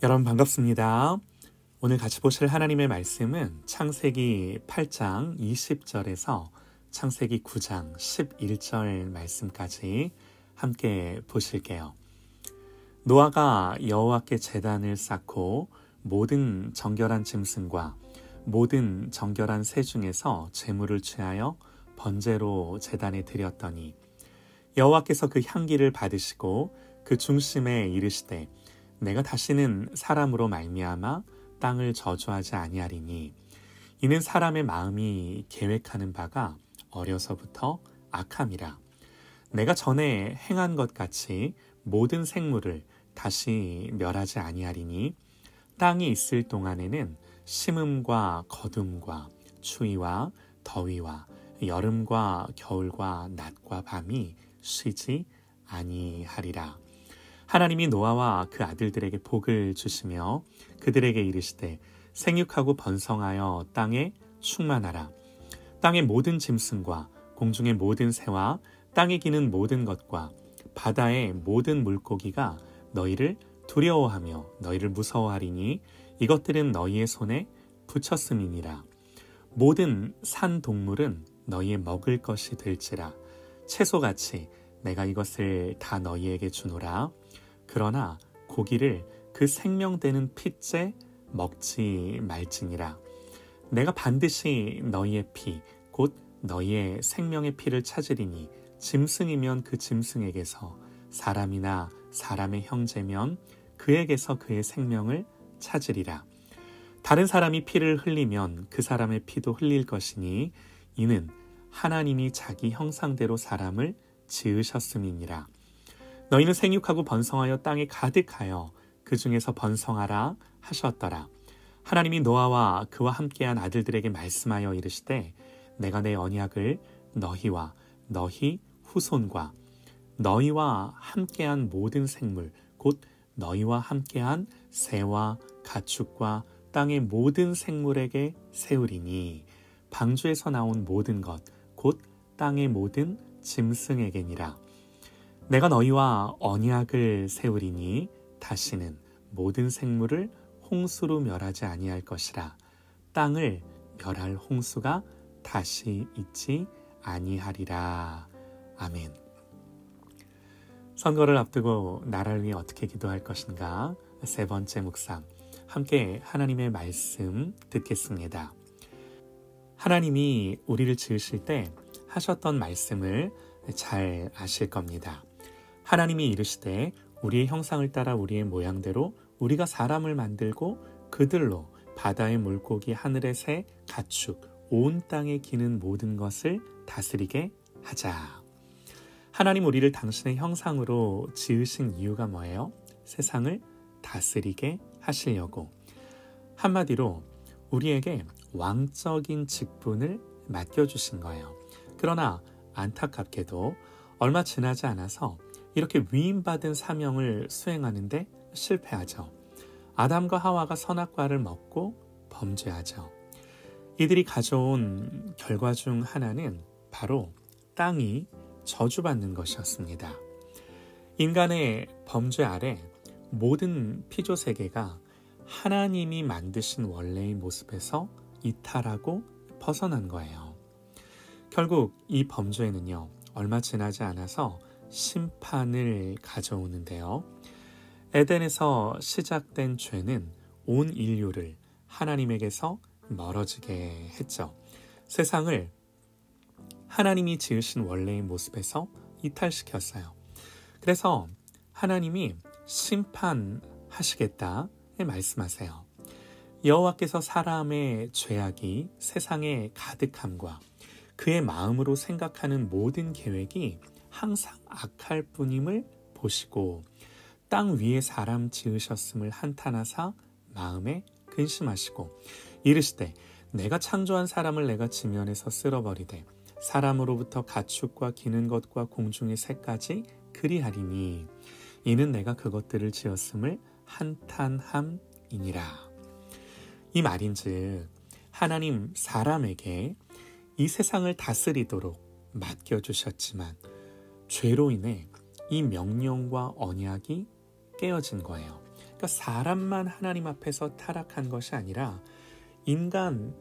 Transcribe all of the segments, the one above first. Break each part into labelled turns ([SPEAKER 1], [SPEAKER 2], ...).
[SPEAKER 1] 여러분 반갑습니다. 오늘 같이 보실 하나님의 말씀은 창세기 8장 20절에서 창세기 9장 11절 말씀까지 함께 보실게요. 노아가 여호와께 제단을 쌓고 모든 정결한 짐승과 모든 정결한 새 중에서 제물을 취하여 번제로 제단에 드렸더니 여호와께서 그 향기를 받으시고 그 중심에 이르시되 내가 다시는 사람으로 말미암아 땅을 저주하지 아니하리니 이는 사람의 마음이 계획하는 바가 어려서부터 악함이라. 내가 전에 행한 것 같이 모든 생물을 다시 멸하지 아니하리니 땅이 있을 동안에는 심음과 거둠과 추위와 더위와 여름과 겨울과 낮과 밤이 쉬지 아니하리라. 하나님이 노아와 그 아들들에게 복을 주시며 그들에게 이르시되 생육하고 번성하여 땅에 충만하라. 땅의 모든 짐승과 공중의 모든 새와 땅에 기는 모든 것과 바다의 모든 물고기가 너희를 두려워하며 너희를 무서워하리니 이것들은 너희의 손에 붙였음이니라. 모든 산 동물은 너희의 먹을 것이 될지라. 채소같이 내가 이것을 다 너희에게 주노라. 그러나 고기를 그 생명되는 핏째 먹지 말지니라. 내가 반드시 너희의 피, 곧 너희의 생명의 피를 찾으리니 짐승이면 그 짐승에게서 사람이나 사람의 형제면 그에게서 그의 생명을 찾으리라. 다른 사람이 피를 흘리면 그 사람의 피도 흘릴 것이니 이는 하나님이 자기 형상대로 사람을 지으셨음이니라. 너희는 생육하고 번성하여 땅에 가득하여 그 중에서 번성하라 하셨더라. 하나님이 노아와 그와 함께한 아들들에게 말씀하여 이르시되 내가 내 언약을 너희와 너희 후손과 너희와 함께한 모든 생물 곧 너희와 함께한 새와 가축과 땅의 모든 생물에게 세우리니 방주에서 나온 모든 것 곧 땅의 모든 짐승에게니라. 내가 너희와 언약을 세우리니 다시는 모든 생물을 홍수로 멸하지 아니할 것이라. 땅을 멸할 홍수가 다시 있지 아니하리라. 아멘. 선거를 앞두고 나라를 위해 어떻게 기도할 것인가? 세 번째 묵상. 함께 하나님의 말씀 듣겠습니다. 하나님이 우리를 지으실 때 하셨던 말씀을 잘 아실 겁니다. 하나님이 이르시되 우리의 형상을 따라 우리의 모양대로 우리가 사람을 만들고 그들로 바다의 물고기, 하늘의 새, 가축, 온 땅에 기는 모든 것을 다스리게 하자. 하나님 우리를 당신의 형상으로 지으신 이유가 뭐예요? 세상을 다스리게 하시려고. 한마디로 우리에게 왕적인 직분을 맡겨주신 거예요. 그러나 안타깝게도 얼마 지나지 않아서 이렇게 위임받은 사명을 수행하는데 실패하죠. 아담과 하와가 선악과를 먹고 범죄하죠. 이들이 가져온 결과 중 하나는 바로 땅이 저주받는 것이었습니다. 인간의 범죄 아래 모든 피조세계가 하나님이 만드신 원래의 모습에서 이탈하고 벗어난 거예요. 결국 이 범죄는요, 얼마 지나지 않아서 심판을 가져오는데요. 에덴에서 시작된 죄는 온 인류를 하나님에게서 멀어지게 했죠. 세상을 하나님이 지으신 원래의 모습에서 이탈시켰어요. 그래서 하나님이 심판하시겠다 말씀하세요. 여호와께서 사람의 죄악이 세상에 가득함과 그의 마음으로 생각하는 모든 계획이 항상 악할 뿐임을 보시고 땅 위에 사람 지으셨음을 한탄하사 마음에 근심하시고 이르시되 내가 창조한 사람을 내가 지면에서 쓸어버리되 사람으로부터 가축과 기는 것과 공중의 새까지 그리하리니 이는 내가 그것들을 지었음을 한탄함이니라. 이 말인즉 하나님 사람에게 이 세상을 다스리도록 맡겨주셨지만 죄로 인해 이 명령과 언약이 깨어진 거예요. 그러니까 사람만 하나님 앞에서 타락한 것이 아니라 인간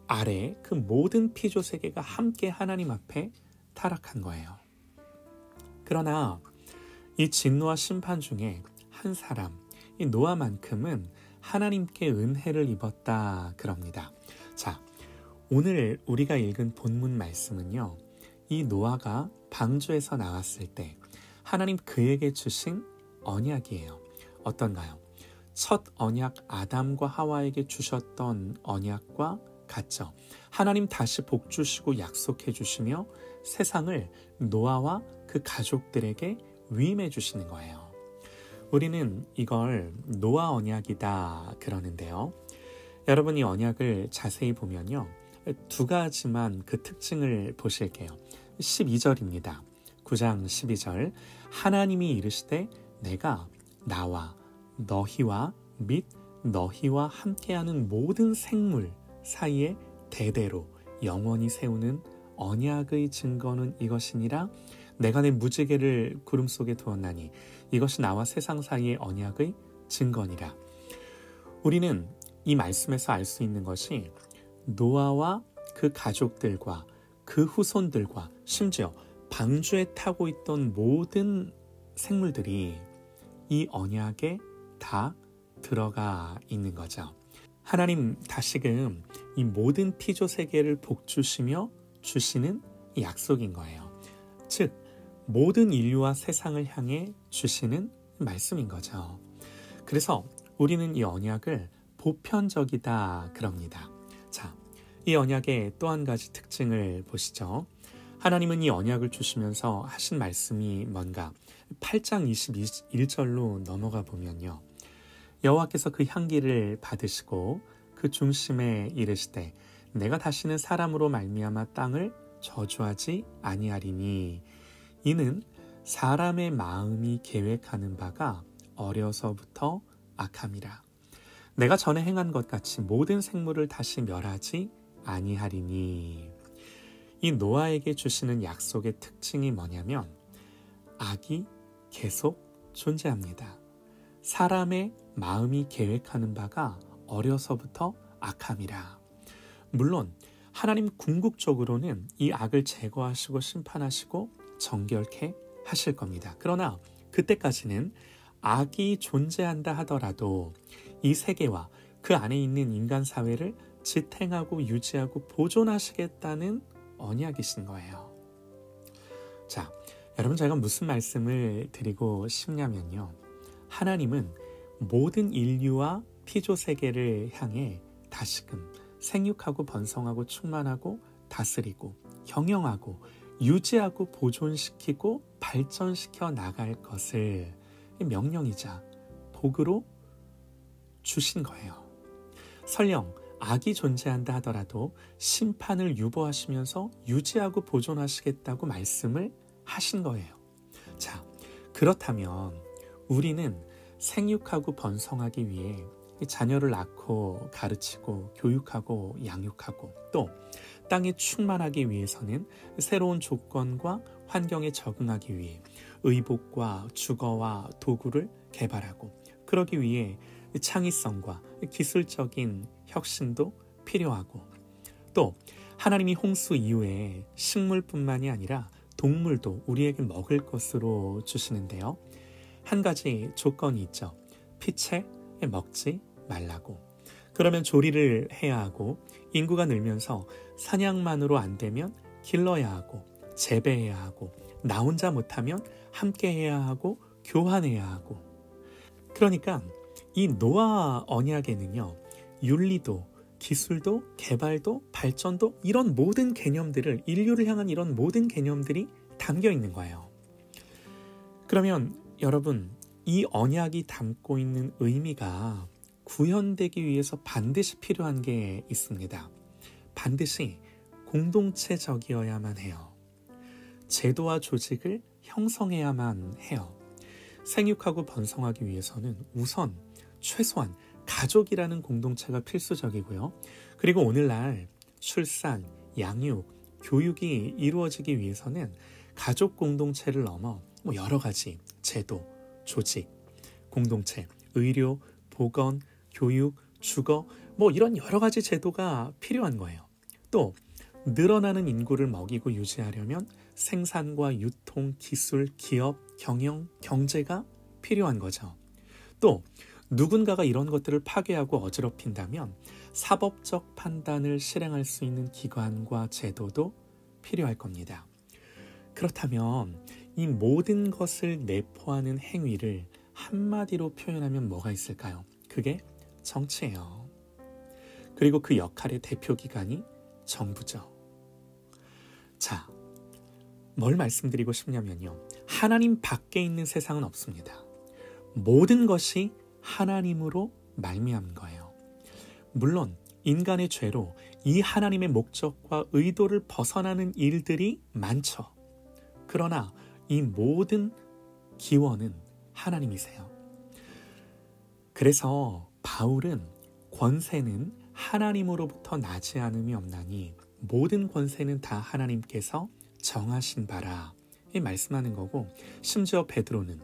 [SPEAKER 1] 아래 그 모든 피조 세계가 함께 하나님 앞에 타락한 거예요. 그러나 이 진노와 심판 중에 한 사람, 이 노아만큼은 하나님께 은혜를 입었다 그럽니다. 자, 오늘 우리가 읽은 본문 말씀은요, 이 노아가 방주에서 나왔을 때 하나님 그에게 주신 언약이에요. 어떤가요? 첫 언약 아담과 하와에게 주셨던 언약과 같죠. 하나님 다시 복 주시고 약속해 주시며 세상을 노아와 그 가족들에게 위임해 주시는 거예요. 우리는 이걸 노아 언약이다 그러는데요. 여러분, 이 언약을 자세히 보면요, 두 가지만 그 특징을 보실게요. 12절입니다. 9장 12절. 하나님이 이르시되 내가 나와 너희와 및 너희와 함께하는 모든 생물 사이에 대대로 영원히 세우는 언약의 증거는 이것이니라. 내가 내 무지개를 구름 속에 두었나니 이것이 나와 세상 사이의 언약의 증거니라. 우리는 이 말씀에서 알 수 있는 것이 노아와 그 가족들과 그 후손들과 심지어 방주에 타고 있던 모든 생물들이 이 언약에 다 들어가 있는 거죠. 하나님 다시금 이 모든 피조 세계를 복주시며 주시는 약속인 거예요. 즉 모든 인류와 세상을 향해 주시는 말씀인 거죠. 그래서 우리는 이 언약을 보편적이다 그럽니다. 자, 이 언약의 또 한 가지 특징을 보시죠. 하나님은 이 언약을 주시면서 하신 말씀이 뭔가 8장 21절로 넘어가 보면요, 여호와께서 그 향기를 받으시고 그 중심에 이르시되 내가 다시는 사람으로 말미암아 땅을 저주하지 아니하리니 이는 사람의 마음이 계획하는 바가 어려서부터 악함이라. 내가 전에 행한 것 같이 모든 생물을 다시 멸하지 아니하리니. 이 노아에게 주시는 약속의 특징이 뭐냐면 악이 계속 존재합니다. 사람의 마음이 계획하는 바가 어려서부터 악함이라. 물론 하나님 궁극적으로는 이 악을 제거하시고 심판하시고 정결케 하실 겁니다. 그러나 그때까지는 악이 존재한다 하더라도 이 세계와 그 안에 있는 인간 사회를 지탱하고 유지하고 보존하시겠다는 언약이신 거예요. 자, 여러분, 제가 무슨 말씀을 드리고 싶냐면요, 하나님은 모든 인류와 피조 세계를 향해 다시금 생육하고 번성하고 충만하고 다스리고 경영하고 유지하고 보존시키고 발전시켜 나갈 것을 명령이자 복으로 주신 거예요. 설령 악이 존재한다 하더라도 심판을 유보하시면서 유지하고 보존하시겠다고 말씀을 하신 거예요. 자, 그렇다면 우리는 생육하고 번성하기 위해 자녀를 낳고 가르치고 교육하고 양육하고 또 땅에 충만하기 위해서는 새로운 조건과 환경에 적응하기 위해 의복과 주거와 도구를 개발하고, 그러기 위해 창의성과 기술적인 혁신도 필요하고, 또 하나님이 홍수 이후에 식물뿐만이 아니라 동물도 우리에게 먹을 것으로 주시는데요, 한 가지 조건이 있죠. 피채 먹지 말라고. 그러면 조리를 해야 하고, 인구가 늘면서 사냥만으로 안 되면 길러야 하고 재배해야 하고, 나 혼자 못하면 함께 해야 하고 교환해야 하고. 그러니까 이 노아 언약에는요, 윤리도 기술도 개발도 발전도 이런 모든 개념들을, 인류를 향한 이런 모든 개념들이 담겨 있는 거예요. 그러면 여러분, 이 언약이 담고 있는 의미가 구현되기 위해서 반드시 필요한 게 있습니다. 반드시 공동체적이어야만 해요. 제도와 조직을 형성해야만 해요. 생육하고 번성하기 위해서는 우선 최소한 가족이라는 공동체가 필수적이고요. 그리고 오늘날 출산, 양육, 교육이 이루어지기 위해서는 가족 공동체를 넘어 여러 가지 제도, 조직, 공동체, 의료, 보건, 교육, 주거 이런 여러 가지 제도가 필요한 거예요. 또 늘어나는 인구를 먹이고 유지하려면 생산과 유통, 기술, 기업, 경영, 경제가 필요한 거죠. 또 누군가가 이런 것들을 파괴하고 어지럽힌다면 사법적 판단을 실행할 수 있는 기관과 제도도 필요할 겁니다. 그렇다면 이 모든 것을 내포하는 행위를 한마디로 표현하면 뭐가 있을까요? 그게 정치예요. 그리고 그 역할의 대표기관이 정부죠. 자, 뭘 말씀드리고 싶냐면요. 하나님 밖에 있는 세상은 없습니다. 모든 것이 하나님으로 말미암은 거예요. 물론 인간의 죄로 이 하나님의 목적과 의도를 벗어나는 일들이 많죠. 그러나 이 모든 기원은 하나님이세요. 그래서 바울은 권세는 하나님으로부터 나지 않음이 없나니 모든 권세는 다 하나님께서 정하신 바라 이 말씀하는 거고, 심지어 베드로는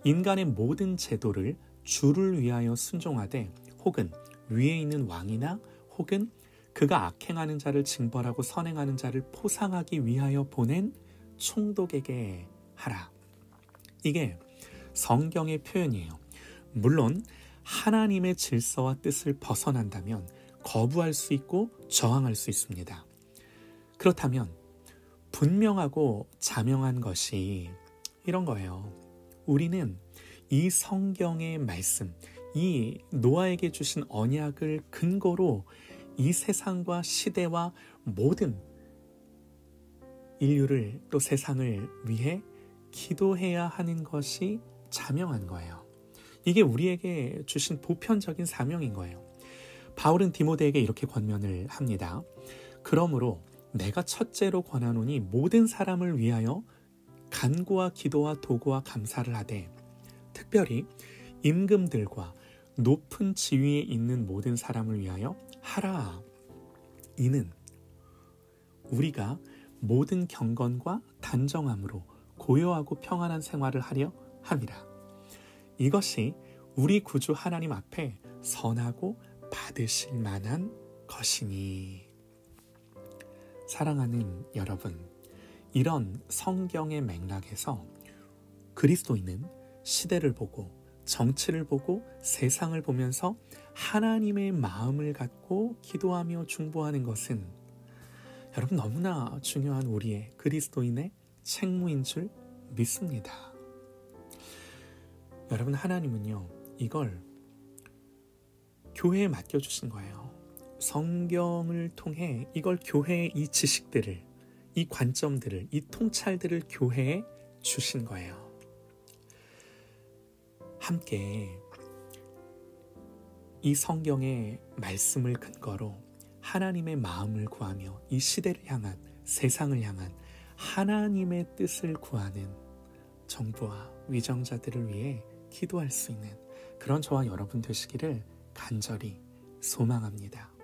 [SPEAKER 1] 인간의 모든 제도를 주를 위하여 순종하되 혹은 위에 있는 왕이나 혹은 그가 악행하는 자를 징벌하고 선행하는 자를 포상하기 위하여 보낸 총독에게 하라. 이게 성경의 표현이에요. 물론 하나님의 질서와 뜻을 벗어난다면 거부할 수 있고 저항할 수 있습니다. 그렇다면 분명하고 자명한 것이 이런 거예요. 우리는 이 성경의 말씀, 이 노아에게 주신 언약을 근거로 이 세상과 시대와 모든 인류를 또 세상을 위해 기도해야 하는 것이 자명한 거예요. 이게 우리에게 주신 보편적인 사명인 거예요. 바울은 디모데에게 이렇게 권면을 합니다. 그러므로 내가 첫째로 권하노니 모든 사람을 위하여 간구와 기도와 도구와 감사를 하되 특별히 임금들과 높은 지위에 있는 모든 사람을 위하여 하라. 이는 우리가 모든 경건과 단정함으로 고요하고 평안한 생활을 하려 함이라. 이것이 우리 구주 하나님 앞에 선하고 받으실 만한 것이니. 사랑하는 여러분, 이런 성경의 맥락에서 그리스도인은 시대를 보고 정치를 보고 세상을 보면서 하나님의 마음을 갖고 기도하며 중보하는 것은 여러분 너무나 중요한 우리의 그리스도인의 책무인 줄 믿습니다. 여러분, 하나님은요, 이걸 교회에 맡겨주신 거예요. 성경을 통해 이걸 교회의 이 지식들을, 이 관점들을, 이 통찰들을 교회에 주신 거예요. 함께 이 성경의 말씀을 근거로 하나님의 마음을 구하며 이 시대를 향한, 세상을 향한 하나님의 뜻을 구하는 정부와 위정자들을 위해 기도할 수 있는 그런 저와 여러분 되시기를 간절히 소망합니다.